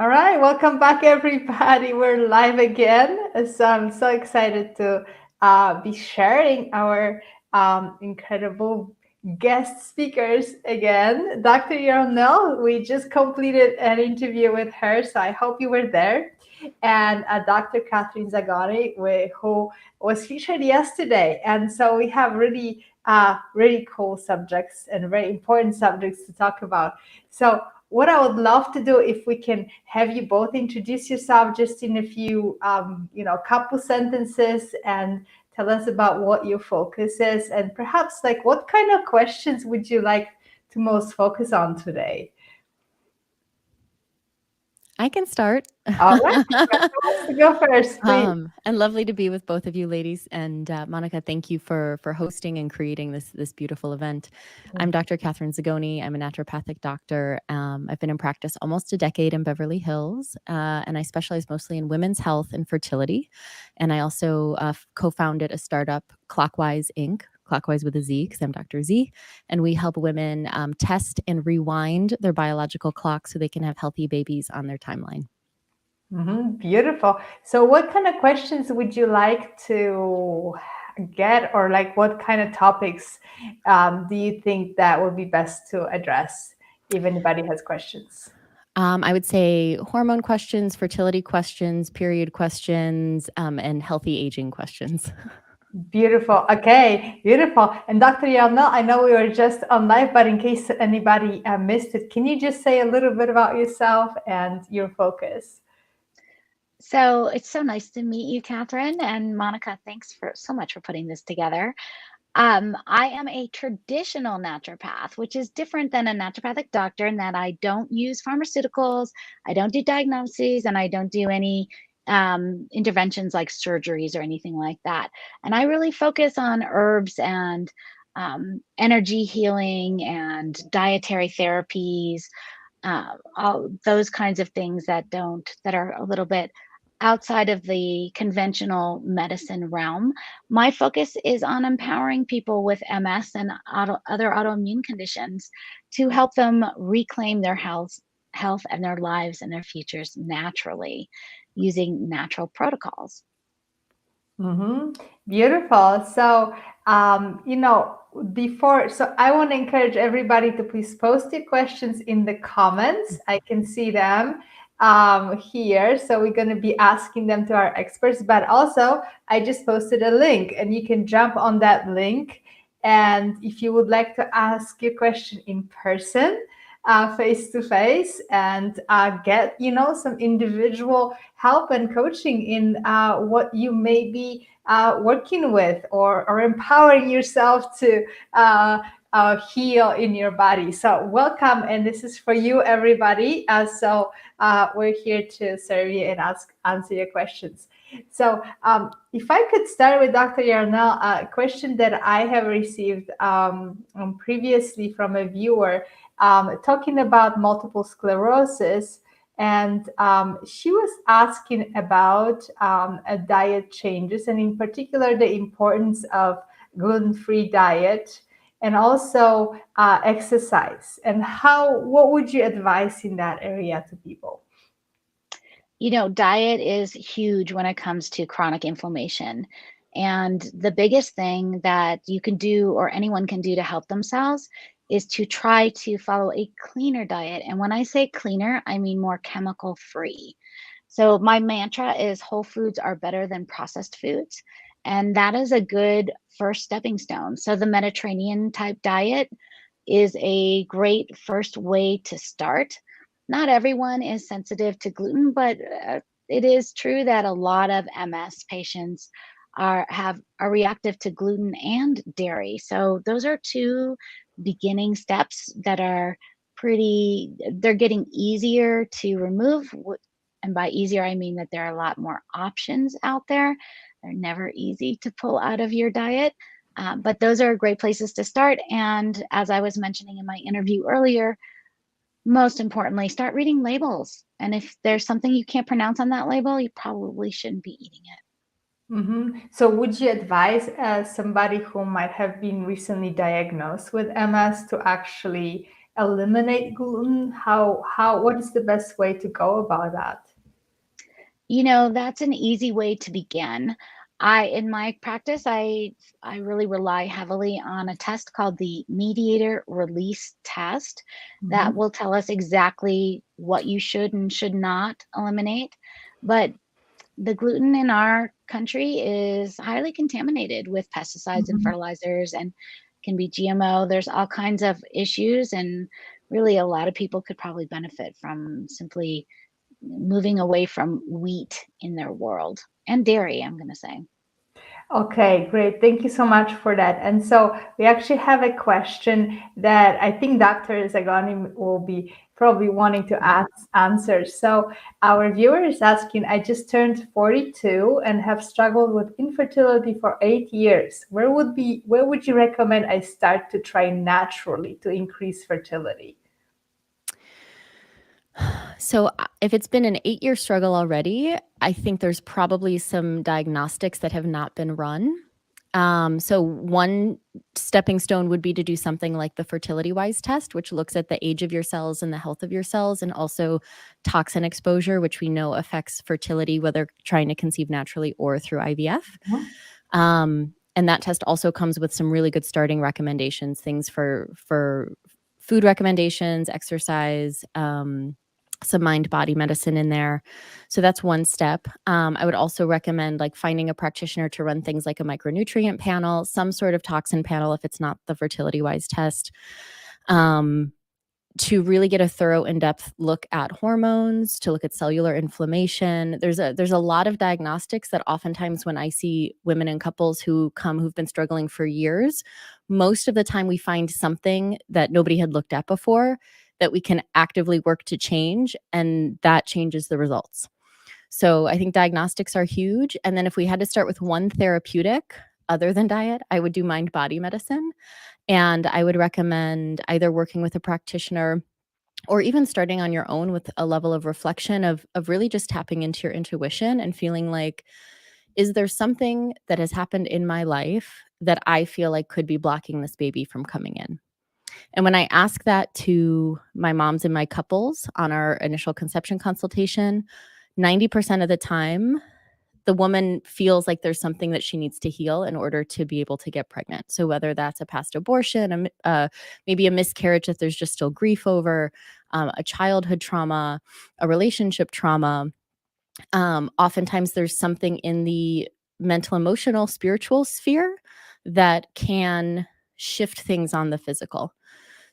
All right, welcome back, everybody. We're live again. So I'm so excited to be sharing our incredible guest speakers again. Dr. Yarnell, we just completed an interview with her, so I hope you were there. And Dr. Catherine Zagone, who was featured yesterday. And so we have really cool subjects and very important subjects to talk about. So what I would love to do, if we can have you both introduce yourself just in a few, couple sentences, and tell us about what your focus is, and perhaps like what kind of questions would you like to most focus on today? I can start. All right, who wants to go first, please? And lovely to be with both of you ladies. And Monica, thank you for hosting and creating this beautiful event. I'm Dr. Catherine Zagone. I'm a naturopathic doctor. I've been in practice almost a decade in Beverly Hills, and I specialize mostly in women's health and fertility. And I also co-founded a startup, Clockwise Inc., Clockwise with a Z, because I'm Dr. Z, and we help women test and rewind their biological clock so they can have healthy babies on their timeline. Beautiful. So, what kind of questions would you like to get, or like what kind of topics do you think that would be best to address if anybody has questions? I would say hormone questions, fertility questions, period questions, and healthy aging questions. Beautiful. Okay, beautiful. And Dr. Yarnell, I know we were just on live, but in case anybody missed it, can you just say a little bit about yourself and your focus? So it's so nice to meet you, Catherine and Monica. Thanks for so much for putting this together. I am a traditional naturopath, which is different than a naturopathic doctor in that I don't use pharmaceuticals, I don't do diagnoses, and I don't do any interventions like surgeries or anything like that. And I really focus on herbs and energy healing and dietary therapies, all those kinds of things that are a little bit outside of the conventional medicine realm. My focus is on empowering people with MS and other autoimmune conditions to help them reclaim their health and their lives and their futures naturally using natural protocols. Beautiful. So, so I want to encourage everybody to please post your questions in the comments. I can see them here. So we're going to be asking them to our experts, but also I just posted a link and you can jump on that link. And if you would like to ask your question in person, face to face, and get some individual help and coaching in what you may be working with, or empowering yourself to heal in your body. So welcome, and this is for you, everybody. We're here to serve you and answer your questions. So if I could start with Dr. Yarnell, a question that I have received previously from a viewer, talking about multiple sclerosis. And she was asking about diet changes, and in particular, the importance of gluten-free diet, and also exercise. And what would you advise in that area to people? You know, diet is huge when it comes to chronic inflammation. And the biggest thing that you can do, or anyone can do to help themselves, is to try to follow a cleaner diet. And when I say cleaner, I mean more chemical free. So my mantra is whole foods are better than processed foods. And that is a good first stepping stone. So the Mediterranean type diet is a great first way to start. Not everyone is sensitive to gluten, but it is true that a lot of MS patients are reactive to gluten and dairy. So those are two beginning steps that are they're getting easier to remove. And by easier, I mean that there are a lot more options out there. They're never easy to pull out of your diet. But those are great places to start. And as I was mentioning in my interview earlier, most importantly, start reading labels. And if there's something you can't pronounce on that label, you probably shouldn't be eating it. So would you advise somebody who might have been recently diagnosed with MS to actually eliminate gluten? What is the best way to go about that? You know, that's an easy way to begin. In my practice, I really rely heavily on a test called the mediator release test that Mhm. will tell us exactly what you should and should not eliminate. But the gluten in our country is highly contaminated with pesticides and Mhm. fertilizers and can be GMO. There's all kinds of issues, and really a lot of people could probably benefit from simply moving away from wheat in their world and dairy, I'm going to say. Okay, great. Thank you so much for that. And so we actually have a question that I think Dr. Zagone will be probably wanting to ask answer. So our viewer is asking, I just turned 42 and have struggled with infertility for 8 years. Where would you recommend I start to try naturally to increase fertility? So if it's been an 8-year struggle already, I think there's probably some diagnostics that have not been run. So one stepping stone would be to do something like the Fertility Wise test, which looks at the age of your cells and the health of your cells, and also toxin exposure, which we know affects fertility, whether trying to conceive naturally or through IVF. Mhm. And that test also comes with some really good starting recommendations, things for food recommendations, exercise, some mind-body medicine in there. So that's one step. I would also recommend like finding a practitioner to run things like a micronutrient panel, some sort of toxin panel if it's not the Fertility Wise test, to really get a thorough, in-depth look at hormones, to look at cellular inflammation. There's a lot of diagnostics that oftentimes when I see women and couples who've been struggling for years, most of the time we find something that nobody had looked at before that we can actively work to change, and that changes the results. So I think diagnostics are huge. And then if we had to start with one therapeutic other than diet, I would do mind-body medicine. And I would recommend either working with a practitioner or even starting on your own with a level of reflection of really just tapping into your intuition and feeling like, is there something that has happened in my life that I feel like could be blocking this baby from coming in? And when I ask that to my moms and my couples on our initial conception consultation, 90% of the time, the woman feels like there's something that she needs to heal in order to be able to get pregnant. So whether that's a past abortion, maybe a miscarriage that there's just still grief over, a childhood trauma, a relationship trauma, oftentimes there's something in the mental, emotional, spiritual sphere that can shift things on the physical.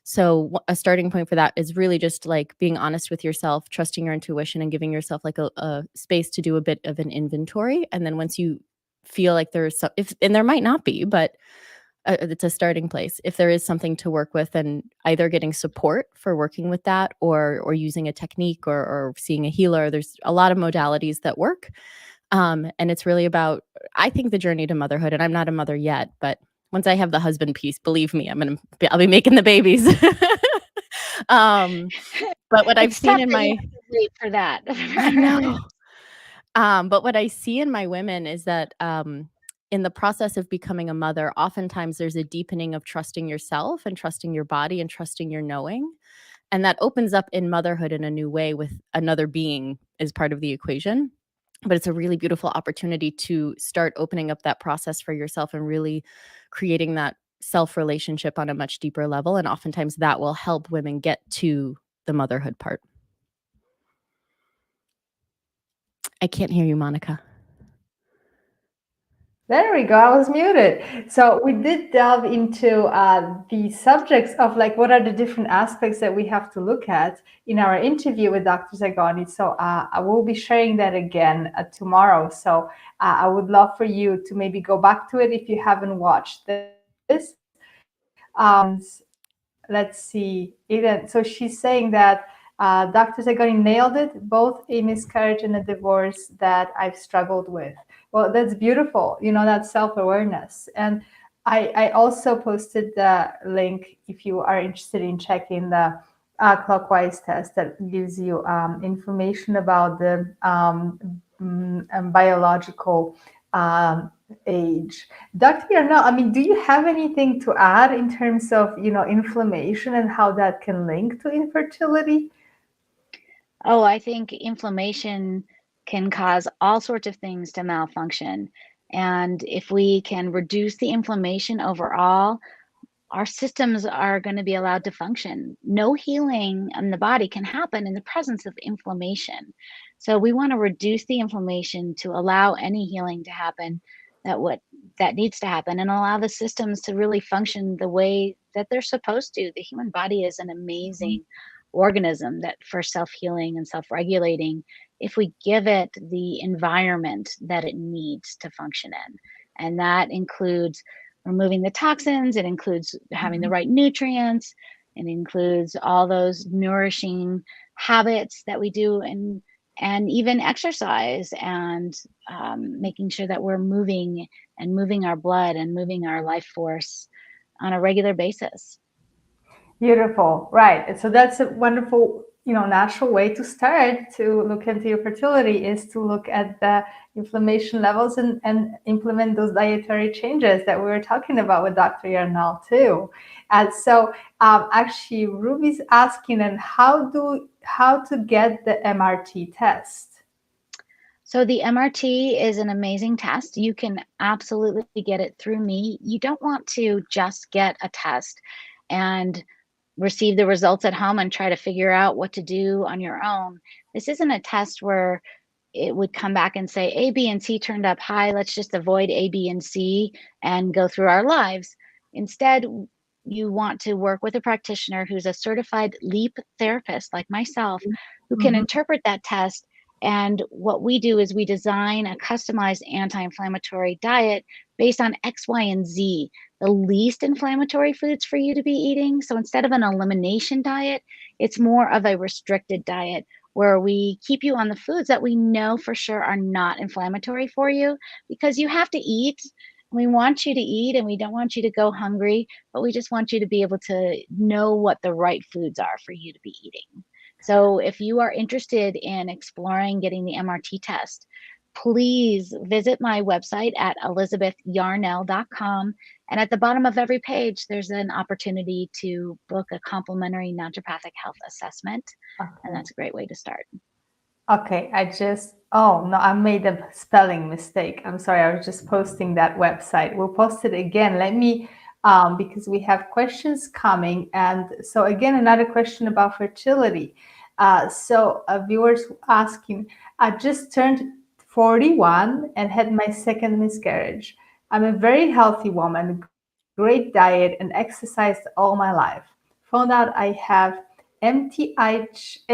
So a starting point for that is really just like being honest with yourself, trusting your intuition, and giving yourself like a space to do a bit of an inventory. And then once you feel like there's and there might not be, but it's a starting place. If there is something to work with, and either getting support for working with that, or using a technique, or seeing a healer, there's a lot of modalities that work. And it's really about, I think, the journey to motherhood. And I'm not a mother yet, but once I have the husband piece, believe me, I'll be making the babies. um, but what I've It's seen tough in that you my, have to wait for that. I know. But what I see in my women is that in the process of becoming a mother, oftentimes there's a deepening of trusting yourself and trusting your body and trusting your knowing. And that opens up in motherhood in a new way with another being as part of the equation. But it's a really beautiful opportunity to start opening up that process for yourself and really creating that self relationship on a much deeper level. And oftentimes that will help women get to the motherhood part. I can't hear you, Monica. There we go. I was muted. So we did delve into the subjects of like what are the different aspects that we have to look at in our interview with Dr. Zagone. So I will be sharing that again tomorrow. So I would love for you to maybe go back to it if you haven't watched this. Let's see. So she's saying that Dr. Zagone nailed it, both a miscarriage and a divorce that I've struggled with. Well, that's beautiful. That's self-awareness. And I also posted the link if you are interested in checking the clockwise test that gives you information about the biological age. Dr. Yarnell, I mean, do you have anything to add in terms of, inflammation and how that can link to infertility? Oh, I think inflammation can cause all sorts of things to malfunction. And if we can reduce the inflammation overall, our systems are going to be allowed to function. No healing in the body can happen in the presence of inflammation. So we want to reduce the inflammation to allow any healing to happen that needs to happen and allow the systems to really function the way that they're supposed to. The human body is an amazing organism that for self-healing and self-regulating if we give it the environment that it needs to function in. And that includes removing the toxins, it includes having the Mhm. right nutrients, it includes all those nourishing habits that we do and even exercise and making sure that we're moving and moving our blood and moving our life force on a regular basis. Beautiful, right. And so that's a wonderful, natural way to start to look into your fertility is to look at the inflammation levels and implement those dietary changes that we were talking about with Dr. Yarnell too. And so actually Ruby's asking, and how to get the MRT test? So the MRT is an amazing test. You can absolutely get it through me. You don't want to just get a test and receive the results at home and try to figure out what to do on your own. This isn't a test where it would come back and say A, B, and C turned up high. Let's just avoid A, B, and C and go through our lives. Instead, you want to work with a practitioner who's a certified LEAP therapist like myself, who can Mhm. interpret that test. And what we do is we design a customized anti inflammatory diet based on X, Y, and Z, the least inflammatory foods for you to be eating. So instead of an elimination diet, it's more of a restricted diet where we keep you on the foods that we know for sure are not inflammatory for you because you have to eat. We want you to eat and we don't want you to go hungry, but we just want you to be able to know what the right foods are for you to be eating. So if you are interested in exploring getting the MRT test, please visit my website at elizabethyarnell.com. And at the bottom of every page, there's an opportunity to book a complimentary naturopathic health assessment. And Okay. that's a great way to start. Okay, oh no, I made a spelling mistake. I'm sorry, I was just posting that website. We'll post it again. Because we have questions coming. And so, again, another question about fertility. So, a viewer's asking, I just turned 41 and had my second miscarriage. I'm a very healthy woman, great diet, and exercised all my life. Found out I have MTHFR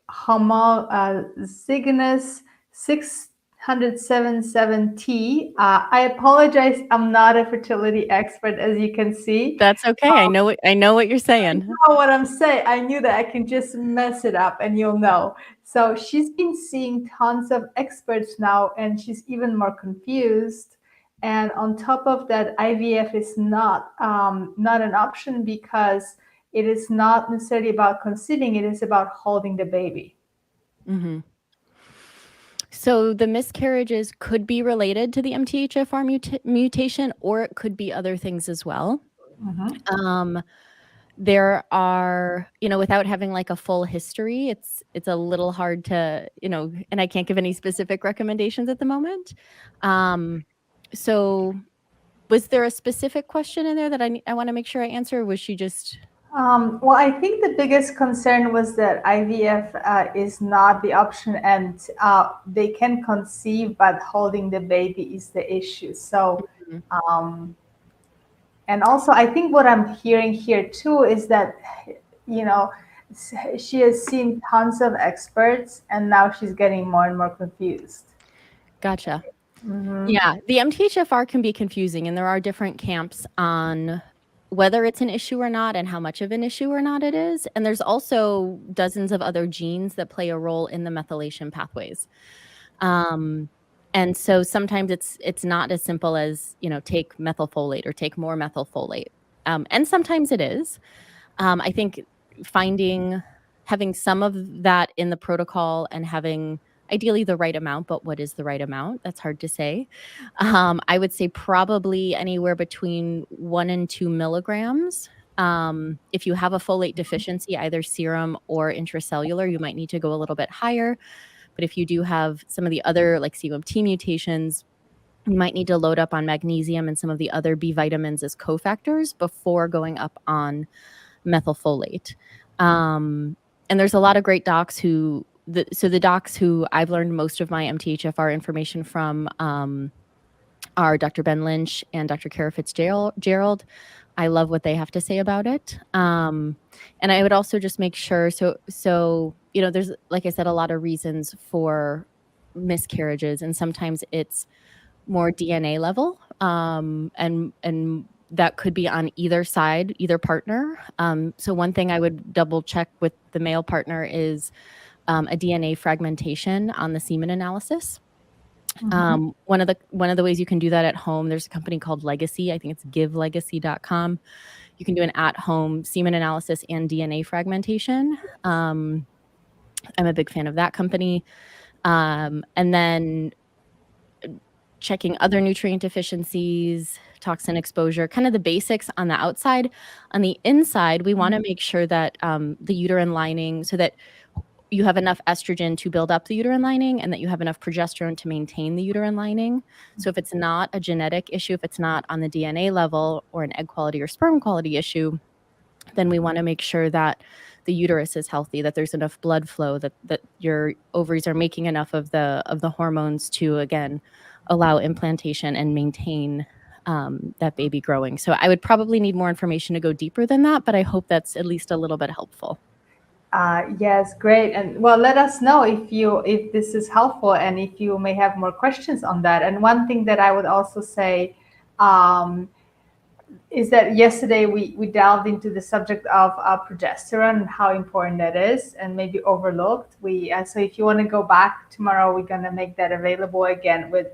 homozygous 677T. I apologize, I'm not a fertility expert, as you can see. That's okay. I know what you're I saying. know what I'm saying. I knew that I can just mess it up and you'll know. So she's been seeing tons of experts now, and she's even more confused. And on top of that, IVF is not an option because it is not necessarily about conceiving, it is about holding the baby. Mm-hmm. So the miscarriages could be related to the MTHFR mutation, or it could be other things as well. Mm-hmm. There are, without having like a full history, it's a little hard to, and I can't give any specific recommendations at the moment. So was there a specific question in there that I want to make sure I answer, or was she just... Well, I think the biggest concern was that IVF is not the option, and they can conceive, but holding the baby is the issue. So, Mhm. and also, I think what I'm hearing here too is that, you know, she has seen tons of experts, and now she's getting more and more confused. Gotcha. Mm-hmm. Yeah, the MTHFR can be confusing, and there are different camps on whether it's an issue or not and how much of an issue or not it is. And there's also dozens of other genes that play a role in the methylation pathways. And so sometimes it's not as simple as, take methylfolate or take more methylfolate. And sometimes it is. I think having some of that in the protocol and having ideally the right amount, but what is the right amount? That's hard to say. I would say probably anywhere between 1 and 2 milligrams. If you have a folate deficiency, either serum or intracellular, you might need to go a little bit higher. But if you do have some of the other like COMT mutations, you might need to load up on magnesium and some of the other B vitamins as cofactors before going up on methylfolate. And there's a lot of great docs who, the docs who I've learned most of my MTHFR information from are Dr. Ben Lynch and Dr. Kara Fitzgerald. I love what they have to say about it. And I would also just make sure, so there's, like I said, a lot of reasons for miscarriages, and sometimes it's more DNA level, and that could be on either side, either partner. So one thing I would double check with the male partner is a DNA fragmentation on the semen analysis. One of the ways you can do that at home, there's a company called Legacy. I think it's givelegacy.com. You can do an at-home semen analysis and DNA fragmentation. I'm a big fan of that company. And then checking other nutrient deficiencies, toxin exposure, kind of the basics on the outside. On the inside, we want to make sure that the uterine lining, so that you have enough estrogen to build up the uterine lining and that you have enough progesterone to maintain the uterine lining. So if it's not a genetic issue, if it's not on the DNA level or an egg quality or sperm quality issue, then we want to make sure that the uterus is healthy, that there's enough blood flow, that your ovaries are making enough of the hormones to, again, allow implantation and maintain that baby growing. So I would probably need more information to go deeper than that, but I hope that's at least a little bit helpful. Yes, great. And well, let us know if this is helpful and if you may have more questions on that. And one thing that I would also say is that yesterday we delved into the subject of progesterone and how important that is and maybe overlooked. So if you want to go back tomorrow, we're going to make that available again with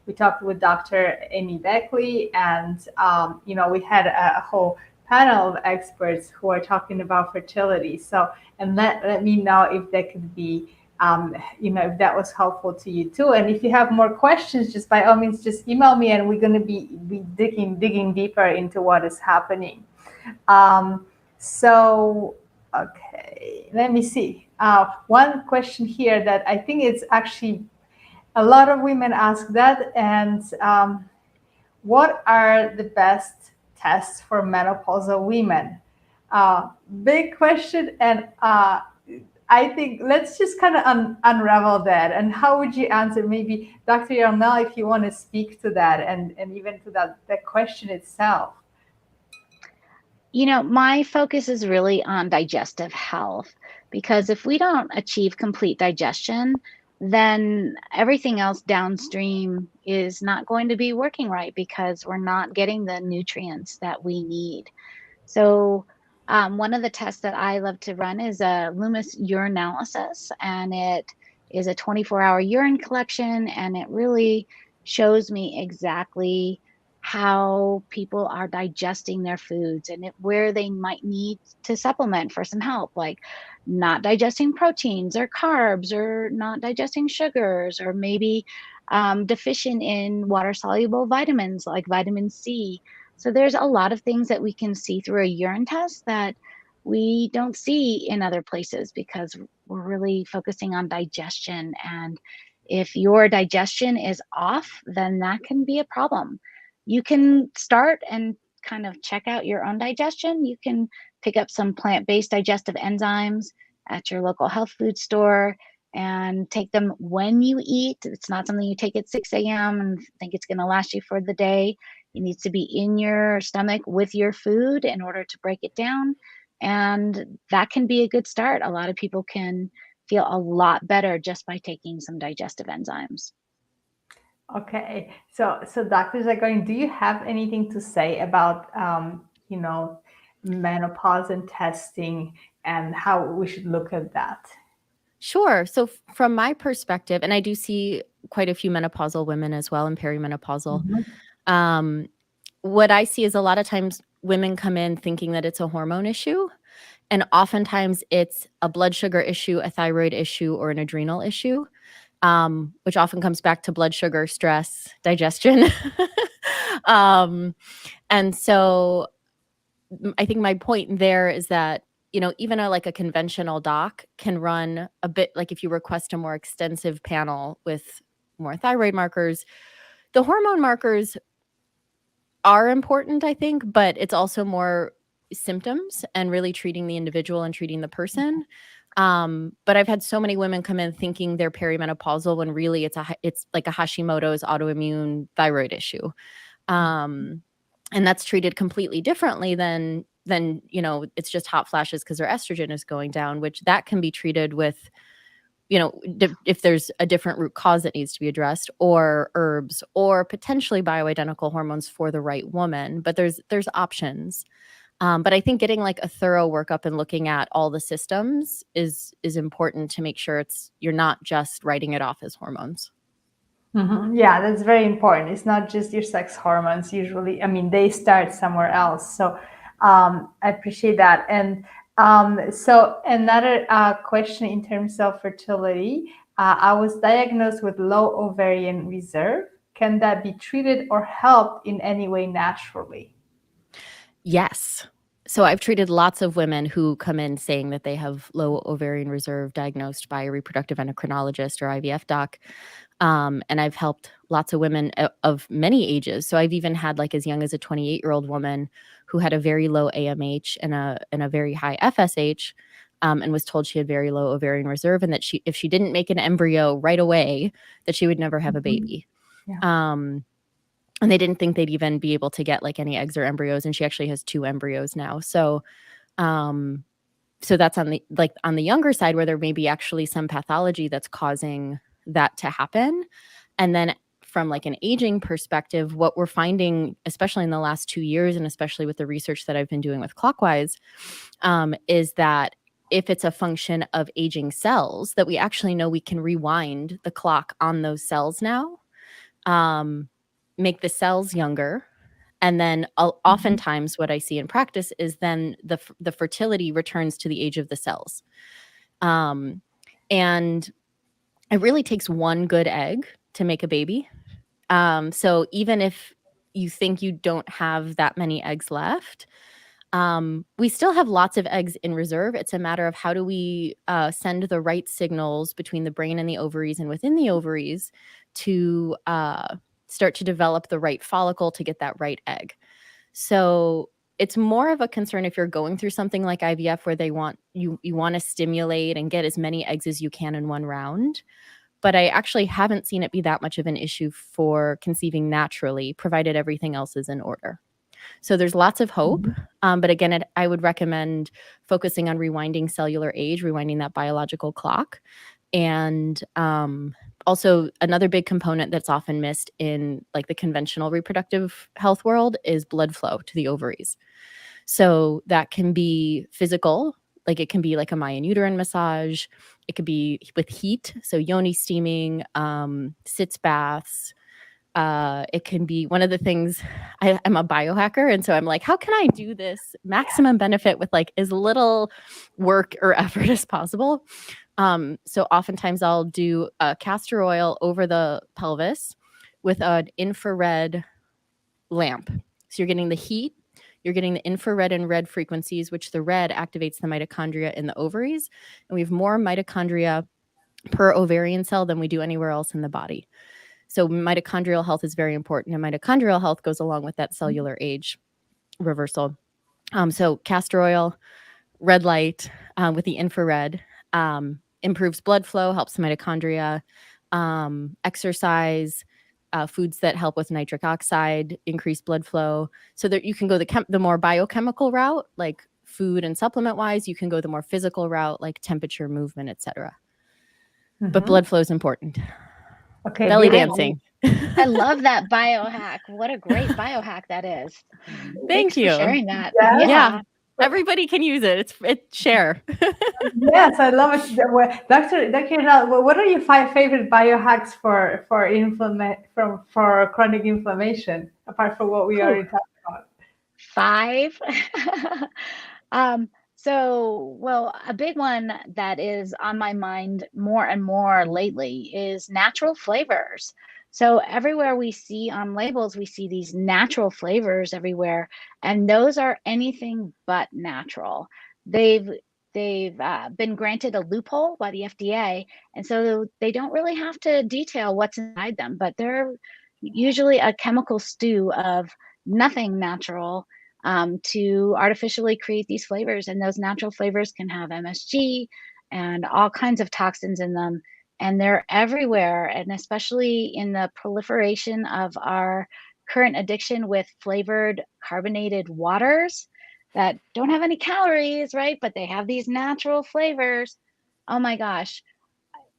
we talked with Dr. Amy Beckley, and we had a whole panel of experts who are talking about fertility. So, and let me know if that could be, if that was helpful to you too. And if you have more questions, just by all means, just email me, and we're going to be digging deeper into what is happening. Okay, let me see. One question here that I think it's actually a lot of women ask that, and what are the best tests for menopausal women? Big question, and I think let's just kind of unravel that. And how would you answer? Maybe Dr. Yarnell, if you want to speak to that and even to that question itself. My focus is really on digestive health, because if we don't achieve complete digestion, then everything else downstream is not going to be working right, because we're not getting the nutrients that we need. So one of the tests that I love to run is a Loomis urinalysis, and it is a 24-hour urine collection, and it really shows me exactly how people are digesting their foods and where they might need to supplement for some help, like not digesting proteins or carbs, or not digesting sugars, or maybe deficient in water-soluble vitamins like vitamin C. So there's a lot of things that we can see through a urine test that we don't see in other places, because we're really focusing on digestion. And if your digestion is off, then that can be a problem. You can start and kind of check out your own digestion. You can pick up some plant-based digestive enzymes at your local health food store and take them when you eat. It's not something you take at 6 a.m. and think it's going to last you for the day. It needs to be in your stomach with your food in order to break it down. And that can be a good start. A lot of people can feel a lot better just by taking some digestive enzymes. Okay, so Dr. Zagone, do you have anything to say about menopause and testing and how we should look at that? Sure. So from my perspective, and I do see quite a few menopausal women as well, and perimenopausal. What I see is a lot of times women come in thinking that it's a hormone issue, and oftentimes it's a blood sugar issue, a thyroid issue, or an adrenal issue. which often comes back to blood sugar, stress, digestion. And so I think my point there is that, even like a conventional doc can run a bit, like if you request a more extensive panel with more thyroid markers, the hormone markers are important, I think, but it's also more symptoms and really treating the individual and treating the person. But I've had so many women come in thinking they're perimenopausal when really it's like a Hashimoto's autoimmune thyroid issue. And that's treated completely differently than it's just hot flashes because their estrogen is going down, which that can be treated with, if there's a different root cause that needs to be addressed, or herbs, or potentially bioidentical hormones for the right woman. But there's options. But I think getting like a thorough workup and looking at all the systems is important to make sure you're not just writing it off as hormones. Yeah, that's very important. It's not just your sex hormones. Usually, I mean, they start somewhere else. So I appreciate that. And so another question in terms of fertility, I was diagnosed with low ovarian reserve. Can that be treated or helped in any way naturally? Yes. So I've treated lots of women who come in saying that they have low ovarian reserve diagnosed by a reproductive endocrinologist or IVF doc. And I've helped lots of women of many ages. So I've even had like as young as a 28-year-old woman who had a very low AMH and a very high FSH, and was told she had very low ovarian reserve, and that if she didn't make an embryo right away, that she would never have a baby. Yeah. And they didn't think they'd even be able to get like any eggs or embryos. And she actually has 2 embryos now. So, so that's on the younger side where there may be actually some pathology that's causing that to happen. And then from like an aging perspective, what we're finding, especially in the last 2 years, and especially with the research that I've been doing with Clockwise, is that if it's a function of aging cells, that we actually know we can rewind the clock on those cells now, make the cells younger. And then oftentimes what I see in practice is then the fertility returns to the age of the cells. And it really takes one good egg to make a baby. So even if you think you don't have that many eggs left, we still have lots of eggs in reserve. It's a matter of how do we send the right signals between the brain and the ovaries and within the ovaries to start to develop the right follicle to get that right egg. So it's more of a concern if you're going through something like IVF where they want you want to stimulate and get as many eggs as you can in one round. But I actually haven't seen it be that much of an issue for conceiving naturally, provided everything else is in order. So there's lots of hope. But again, I would recommend focusing on rewinding cellular age, rewinding that biological clock. And also another big component that's often missed in like the conventional reproductive health world is blood flow to the ovaries. So that can be physical, like it can be like a Mayan uterine massage. It could be with heat, so yoni steaming, sitz baths. It can be one of the things. I'm a biohacker, and so I'm like, how can I do this maximum benefit with like as little work or effort as possible? So oftentimes I'll do a castor oil over the pelvis with an infrared lamp. So you're getting the heat, you're getting the infrared and red frequencies, which the red activates the mitochondria in the ovaries. And we have more mitochondria per ovarian cell than we do anywhere else in the body. So mitochondrial health is very important, and mitochondrial health goes along with that cellular age reversal. So castor oil, red light with the infrared improves blood flow, helps the mitochondria, exercise, foods that help with nitric oxide, increase blood flow. So that you can go the more biochemical route, like food and supplement wise. You can go the more physical route, like temperature, movement, etc. But blood flow is important. Okay, belly dancing. I love that biohack. What a great biohack that is. Thank you For sharing that. Yeah. Everybody can use it. It's share. Yes, I love it. Dr. Yarnell, what are your 5 favorite biohacks for chronic inflammation, apart from what we already talked about? 5. So, well, a big one that is on my mind more and more lately is natural flavors. So, everywhere we see on labels, we see these natural flavors everywhere, and those are anything but natural. They've they've been granted a loophole by the FDA, and so they don't really have to detail what's inside them, but they're usually a chemical stew of nothing natural to artificially create these flavors. And those natural flavors can have MSG and all kinds of toxins in them. And they're everywhere. And especially in the proliferation of our current addiction with flavored carbonated waters that don't have any calories, right? But they have these natural flavors. Oh my gosh.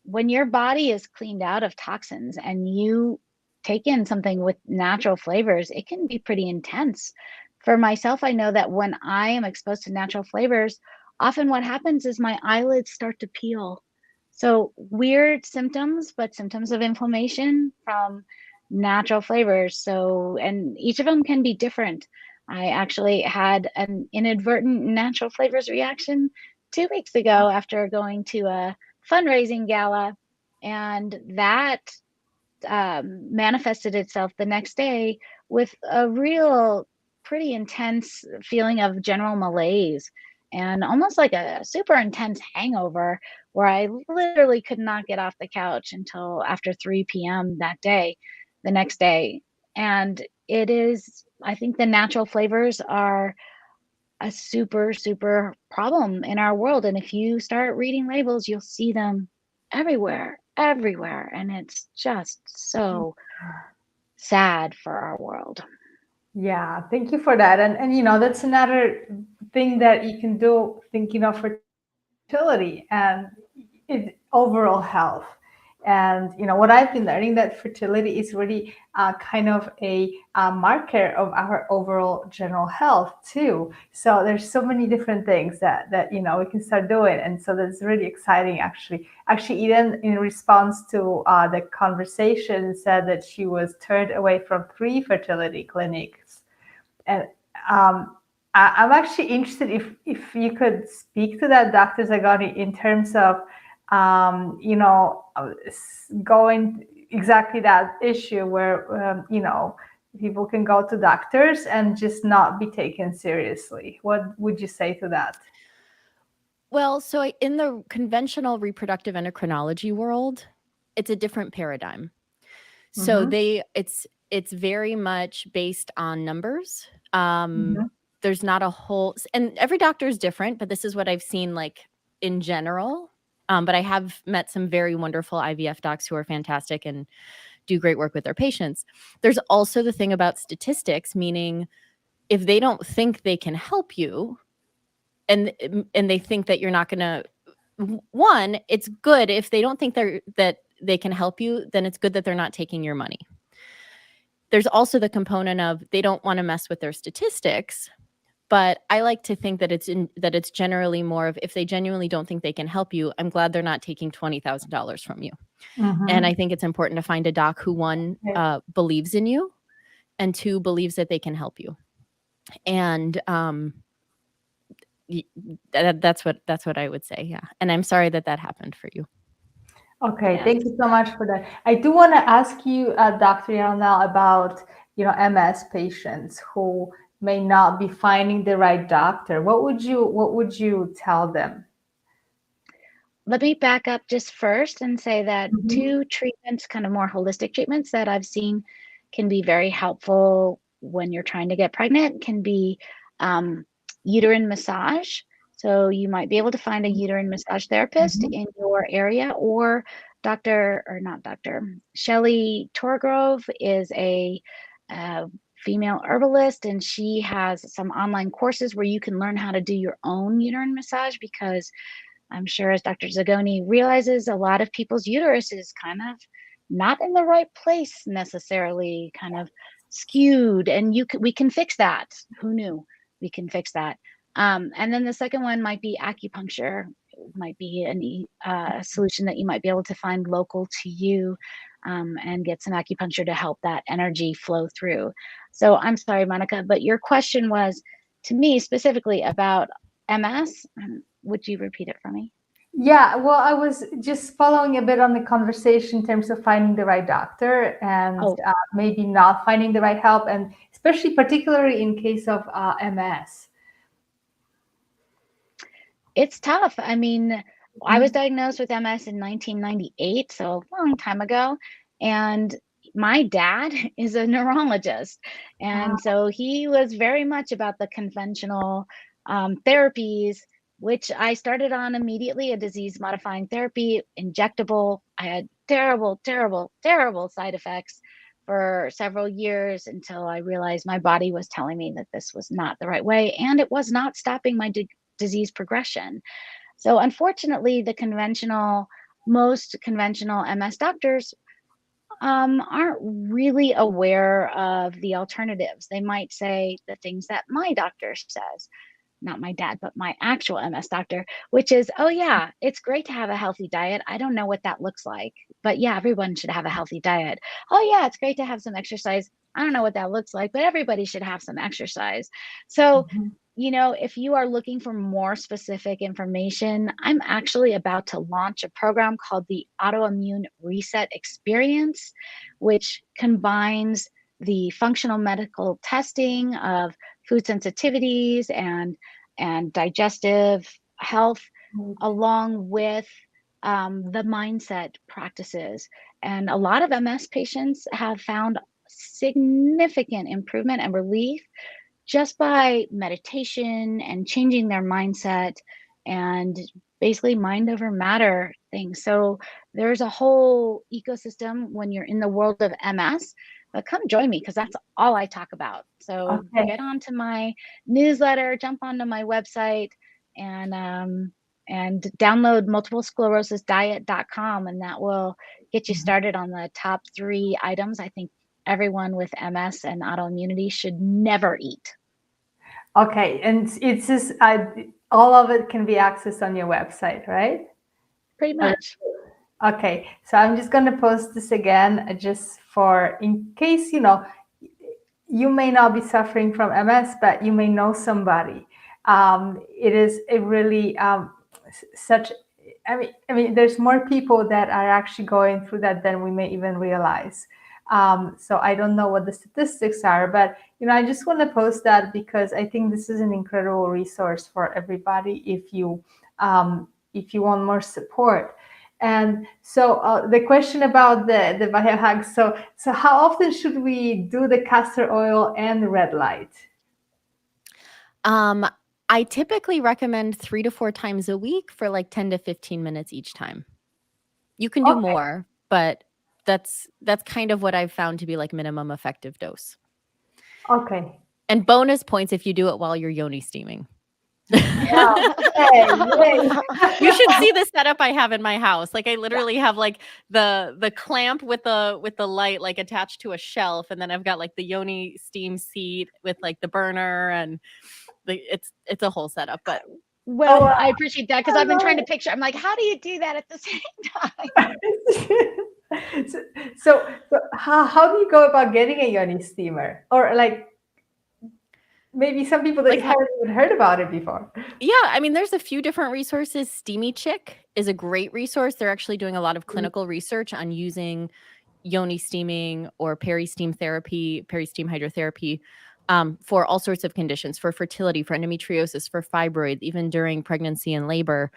When your body is cleaned out of toxins and you take in something with natural flavors, it can be pretty intense. For myself, I know that when I am exposed to natural flavors, often what happens is my eyelids start to peel. So, weird symptoms, but symptoms of inflammation from natural flavors. So, and each of them can be different. I actually had an inadvertent natural flavors reaction 2 weeks ago after going to a fundraising gala, and that manifested itself the next day with a real pretty intense feeling of general malaise and almost like a super intense hangover where I literally could not get off the couch until after 3 p.m. that day, the next day. And it is, I think the natural flavors are a super, super problem in our world. And if you start reading labels, you'll see them everywhere, everywhere. And it's just so sad for our world. Yeah, thank you for that. And you know, that's another thing that you can do thinking of fertility and overall health. And you know, what I've been learning that fertility is really kind of a marker of our overall general health too. So there's so many different things that you know we can start doing, and so that's really exciting. Actually, Eden, in response to the conversation, said that she was turned away from 3 fertility clinics, and I'm actually interested if you could speak to that, Dr. Zagone, in terms of you know, going exactly that issue where you know, people can go to doctors and just not be taken seriously. What would you say to that? Well, so in the conventional reproductive endocrinology world, it's a different paradigm. So Mm-hmm. it's very much based on numbers. Mm-hmm. There's not a whole, and every doctor is different, but this is what I've seen like in general. But I have met some very wonderful IVF docs who are fantastic and do great work with their patients. There's also the thing about statistics, meaning if they don't think they can help you, and they think that you're not going to, one, it's good if they don't think that they can help you, then it's good that they're not taking your money. There's also the component of they don't want to mess with their statistics, but I like to think that it's generally more of if they genuinely don't think they can help you, I'm glad they're not taking $20,000 from you. And I Mm-hmm. think it's important to find a doc who, one, believes in you, and two, believes that they can help you. And that's what I would say. Yeah. And I'm sorry that happened for you. Okay, Yes. thank you so much for that. I do want to ask you, Dr. Yarnell, about you know, MS patients who may not be finding the right doctor. What would you tell them? Let me back up just first and say that Mm-hmm. 2 treatments, kind of more holistic treatments that I've seen can be very helpful when you're trying to get pregnant can be uterine massage. So you might be able to find a uterine massage therapist Mm-hmm. in your area, or Shelley Torgrove is a female herbalist, and she has some online courses where you can learn how to do your own uterine massage, because I'm sure, as Dr. Zagone realizes, a lot of people's uterus is kind of not in the right place necessarily, kind of skewed, and we can fix that. Who knew? We can fix that. And then the second one might be acupuncture. It might be a solution that you might be able to find local to you, and get some acupuncture to help that energy flow through. So I'm sorry, Monica, but your question was to me specifically about MS. Would you repeat it for me? Yeah, well, I was just following a bit on the conversation in terms of finding the right doctor and Oh, maybe not finding the right help, and especially particularly in case of MS. it's tough. I mean, I was diagnosed with MS in 1998, so a long time ago. And my dad is a neurologist. Ah, And so he was very much about the conventional therapies, which I started on immediately, a disease modifying therapy, injectable. I had terrible, terrible, terrible side effects for several years until I realized my body was telling me that this was not the right way. And it was not stopping my disease progression. So unfortunately, most conventional MS doctors aren't really aware of the alternatives. They might say the things that my doctor says, not my dad, but my actual MS doctor, which is, oh yeah, it's great to have a healthy diet. I don't know what that looks like, but yeah, everyone should have a healthy diet. Oh yeah, it's great to have some exercise. I don't know what that looks like, but everybody should have some exercise. So, mhm. if you are looking for more specific information, I'm actually about to launch a program called the Autoimmune Reset Experience, which combines the functional medical testing of food sensitivities and digestive health, along with the mindset practices. And a lot of MS patients have found significant improvement and relief just by meditation and changing their mindset and basically mind over matter things. So there's a whole ecosystem when you're in the world of MS. But come join me because that's all I talk about. So Okay. get onto my newsletter, jump onto my website, and download multiplesclerosisdiet.com, and that will get you Mhm. started on the top 3 items I think everyone with MS and autoimmunity should never eat. Okay, and it's just all of it can be accessed on your website, right? Pretty much. Okay, so I'm just going to post this again just for in case you may not be suffering from MS, but you may know somebody. It is a really such. I mean, there's more people that are actually going through that than we may even realize. So I don't know what the statistics are, but I just want to post that because I think this is an incredible resource for everybody if you want more support. And so the question about the biohacks. So how often should we do the castor oil and the red light? I typically recommend 3 to 4 times a week for like 10 to 15 minutes each time. You can do Okay. more, but that's kind of what I've found to be like minimum effective dose. Okay. And bonus points if you do it while you're yoni steaming. Yay, yay. You should see the setup I have in my house. Like I literally have like the clamp with the light like attached to a shelf, and then I've got like the yoni steam seat with like the burner, and it's a whole setup. But Well, Oh, I appreciate that because I I've been trying to love picture. I'm like, how do you do that at the same time? it. So how do you go about getting a yoni steamer? Or like maybe some people that like haven't even heard about it before. yeah, I mean, there's a few different resources. Steamy Chick is a great resource. They're actually doing a lot of clinical research on using yoni steaming or peri-steam hydrotherapy for all sorts of conditions, for fertility, for endometriosis, for fibroids, even during pregnancy and labor,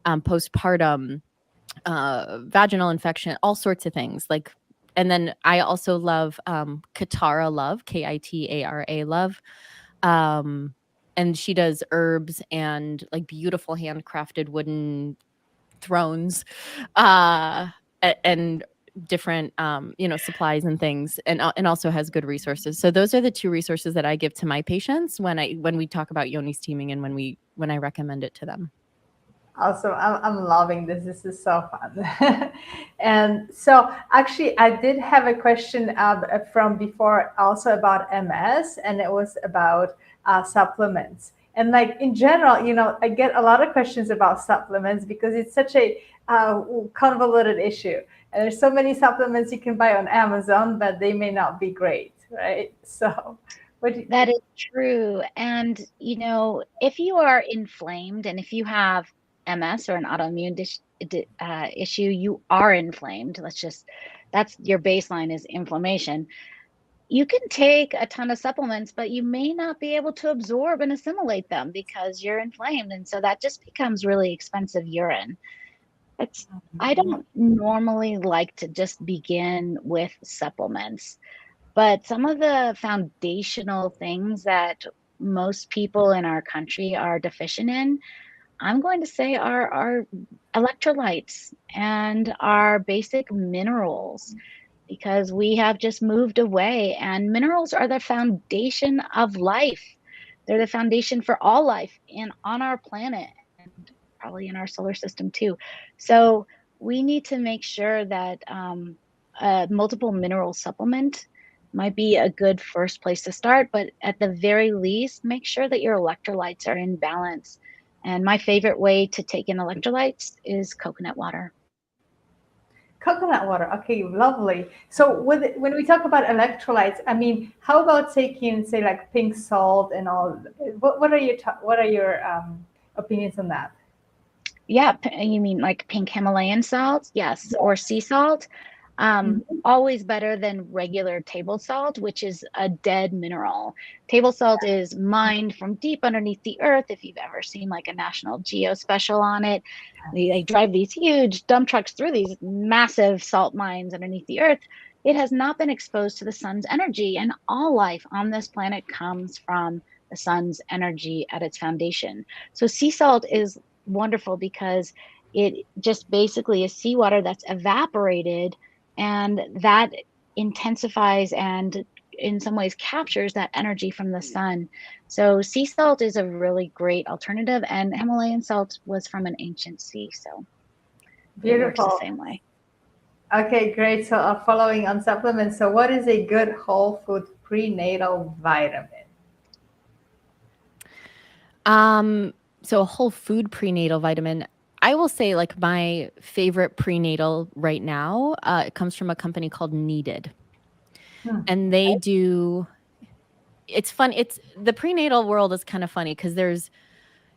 postpartum, vaginal infection, all sorts of things. And then I also love Kitara Love, Kitara Love. And she does herbs and like beautiful handcrafted wooden thrones, and different supplies and things, and also has good resources. So those are the 2 resources that I give to my patients when we talk about yoni steaming and when I recommend it to them. Awesome. I'm loving this. This is so fun. And so actually, I did have a question from before also about MS, and it was about supplements. And like in general, I get a lot of questions about supplements because it's such a convoluted issue. And there's so many supplements you can buy on Amazon, but they may not be great, right? So That is true. And, if you are inflamed and if you have MS or an autoimmune issue, you are inflamed. That's your baseline is inflammation. You can take a ton of supplements, but you may not be able to absorb and assimilate them because you're inflamed. And so that just becomes really expensive urine. I don't normally like to just begin with supplements. But some of the foundational things that most people in our country are deficient in, I'm going to say are electrolytes and our basic minerals, because we have just moved away, and minerals are the foundation of life. They're the foundation for all life on our planet and probably in our solar system too. So we need to make sure that a multiple mineral supplement might be a good first place to start, but at the very least, make sure that your electrolytes are in balance. And my favorite way to take in electrolytes is coconut water. Coconut water. Okay, lovely. So when we talk about electrolytes, I mean, how about taking, say, like pink salt and all? What are your opinions on that? Yeah, you mean like pink Himalayan salt? Yes, or sea salt. Always better than regular table salt, which is a dead mineral. Table salt is mined from deep underneath the earth. If you've ever seen like a National Geo special on it, they drive these huge dump trucks through these massive salt mines underneath the earth. It has not been exposed to the sun's energy, and all life on this planet comes from the sun's energy at its foundation. So sea salt is wonderful because it just basically is seawater that's evaporated, and that intensifies and in some ways captures that energy from the sun. So sea salt is a really great alternative, and Himalayan salt was from an ancient sea, so it works the Beautiful. same way. Okay, great. So following on supplements, so what is a good whole food prenatal vitamin? So a whole food prenatal vitamin, I will say like my favorite prenatal right now, it comes from a company called Needed. And they do, it's fun. It's the prenatal world is kind of funny because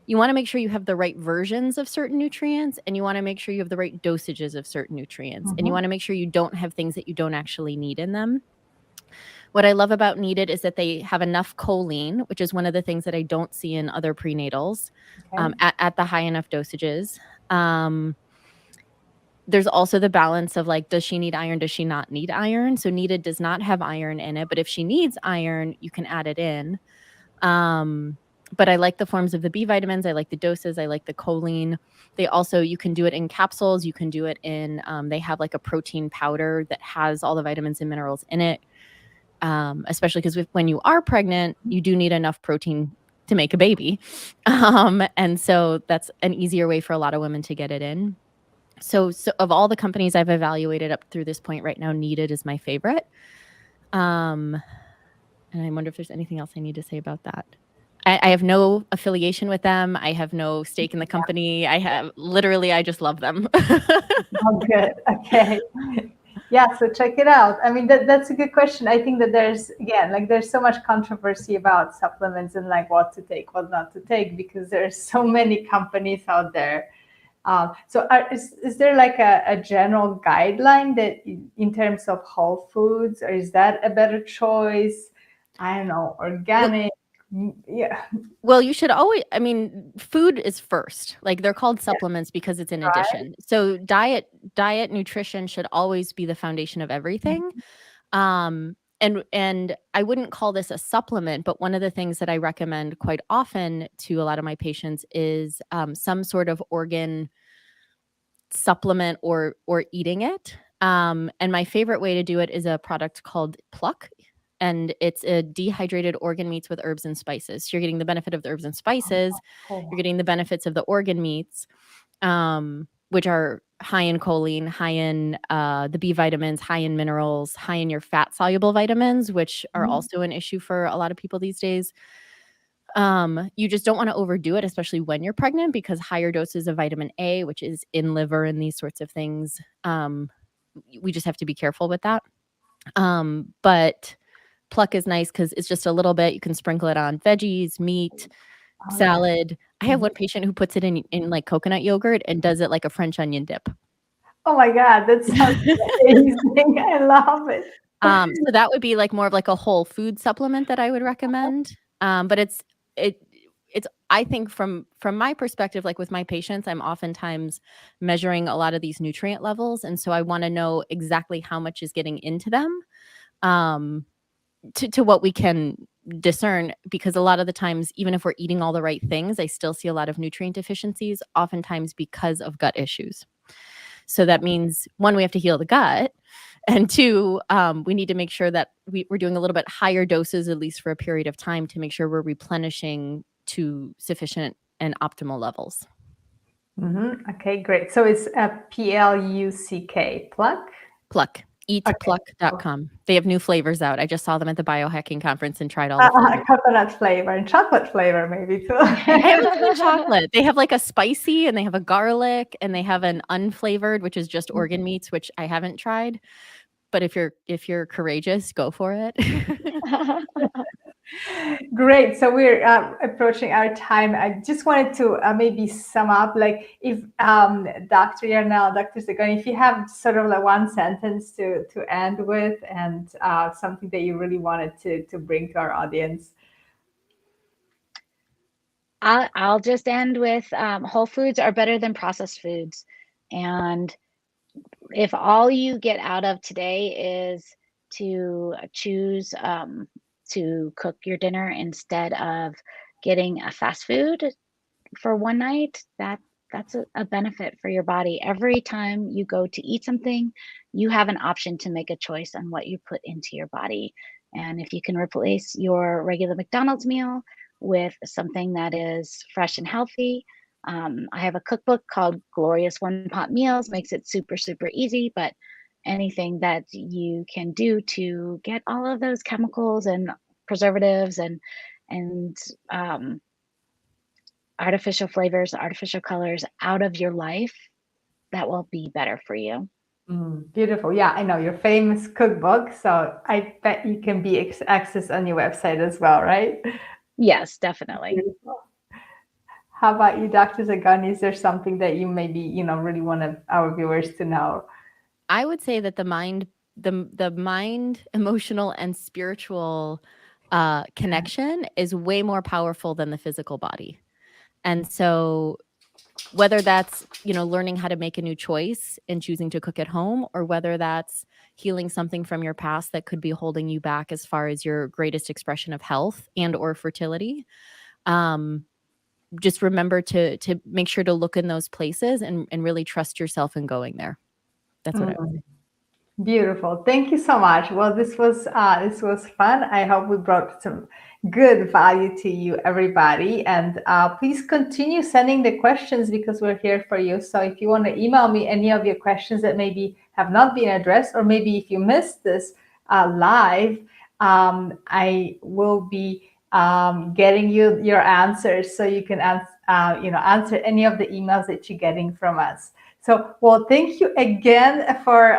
you want to make sure you have the right versions of certain nutrients, and you want to make sure you have the right dosages of certain nutrients, and you want to make sure you don't have things that you don't actually need in them. What I love about Needed is that they have enough choline, which is one of the things that I don't see in other prenatals, at the high enough dosages. There's also the balance of like, does she need iron? Does she not need iron? So Needed does not have iron in it, but if she needs iron, you can add it in. But I like the forms of the B vitamins. I like the doses. I like the choline. You can do it in capsules. You can do it in, they have like a protein powder that has all the vitamins and minerals in it. Especially because when you are pregnant, you do need enough protein to make a baby. And so that's an easier way for a lot of women to get it in. So of all the companies I've evaluated up through this point right now, Needed is my favorite. And I wonder if there's anything else I need to say about that. I have no affiliation with them. I have no stake in the company. I just love them. Oh, good. Okay. Yeah, so check it out. I mean, that's a good question. I think that there's so much controversy about supplements and like what to take, what not to take, because there's so many companies out there. Is there like a general guideline that in terms of whole foods, or is that a better choice? I don't know, organic. Yeah. Well, you should always, food is first. Like they're called supplements because it's an addition. So diet nutrition should always be the foundation of everything. And I wouldn't call this a supplement, but one of the things that I recommend quite often to a lot of my patients is some sort of organ supplement or eating it. And my favorite way to do it is a product called Pluck. And it's a dehydrated organ meats with herbs and spices. So you're getting the benefit of the herbs and spices. You're getting the benefits of the organ meats, which are high in choline, high in the B vitamins, high in minerals, high in your fat-soluble vitamins, which are also an issue for a lot of people these days. You just don't want to overdo it, especially when you're pregnant, because higher doses of vitamin A, which is in liver and these sorts of things, we just have to be careful with that. But Pluck is nice because it's just a little bit. You can sprinkle it on veggies, meat, Oh, yeah. salad. I have one patient who puts it in like coconut yogurt and does it like a French onion dip. Oh my God, that sounds amazing. I love it. So that would be like more of like a whole food supplement that I would recommend. But it's I think from my perspective, like with my patients, I'm oftentimes measuring a lot of these nutrient levels, and so I want to know exactly how much is getting into them, to what we can discern, because a lot of the times, even if we're eating all the right things, I still see a lot of nutrient deficiencies, oftentimes because of gut issues. So that means, one, we have to heal the gut, and two, we need to make sure that we're doing a little bit higher doses, at least for a period of time, to make sure we're replenishing to sufficient and optimal levels. Okay, great. So it's a PLUCK, Pluck? Pluck. Eatpluck.com. They have new flavors out. I just saw them at the biohacking conference and tried all the flavors. Coconut flavor and chocolate flavor maybe too. I haven't tried chocolate. They have like a spicy, and they have a garlic, and they have an unflavored, which is just organ meats, which I haven't tried. But if you're courageous, go for it. Great. So we're approaching our time. I just wanted to maybe sum up, like, if Dr. Yarnell, Dr. Zagone, if you have sort of like one sentence to end with, and something that you really wanted to bring to our audience. I'll just end with whole foods are better than processed foods. And if all you get out of today is to choose to cook your dinner instead of getting a fast food for one night, that's a benefit for your body. Every time you go to eat something, you have an option to make a choice on what you put into your body. And if you can replace your regular McDonald's meal with something that is fresh and healthy, I have a cookbook called Glorious One Pot Meals, makes it super, super easy, but anything that you can do to get all of those chemicals and preservatives and artificial flavors, artificial colors out of your life, that will be better for you. Beautiful. Yeah, I know your famous cookbook, so I bet you can be accessed on your website as well, right? Yes, definitely. Beautiful. How about you, Dr. Zagone? Is there something that you maybe, really want our viewers to know? I would say that the mind, emotional, and spiritual connection is way more powerful than the physical body. And so whether that's, learning how to make a new choice and choosing to cook at home, or whether that's healing something from your past that could be holding you back as far as your greatest expression of health and or fertility, just remember to make sure to look in those places and really trust yourself in going there. That's what I would say. Beautiful. Thank you so much. Well, this was fun. I hope we brought some good value to you, everybody. And please continue sending the questions, because we're here for you. So if you want to email me any of your questions that maybe have not been addressed, or maybe if you missed this live, I will be getting you your answers, so you can answer any of the emails that you're getting from us. So, well, thank you again for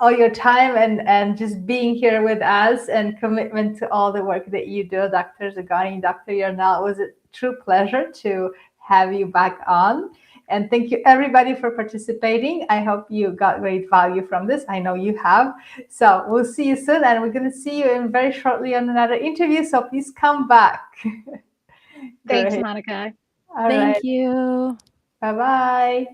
all your time and just being here with us, and commitment to all the work that you do, Dr. Zagone, Dr. Yarnell. It was a true pleasure to have you back on. And thank you, everybody, for participating. I hope you got great value from this. I know you have. So we'll see you soon, and we're going to see you in very shortly on another interview. So please come back. Thanks, Monica. All Thank right. you. Bye-bye.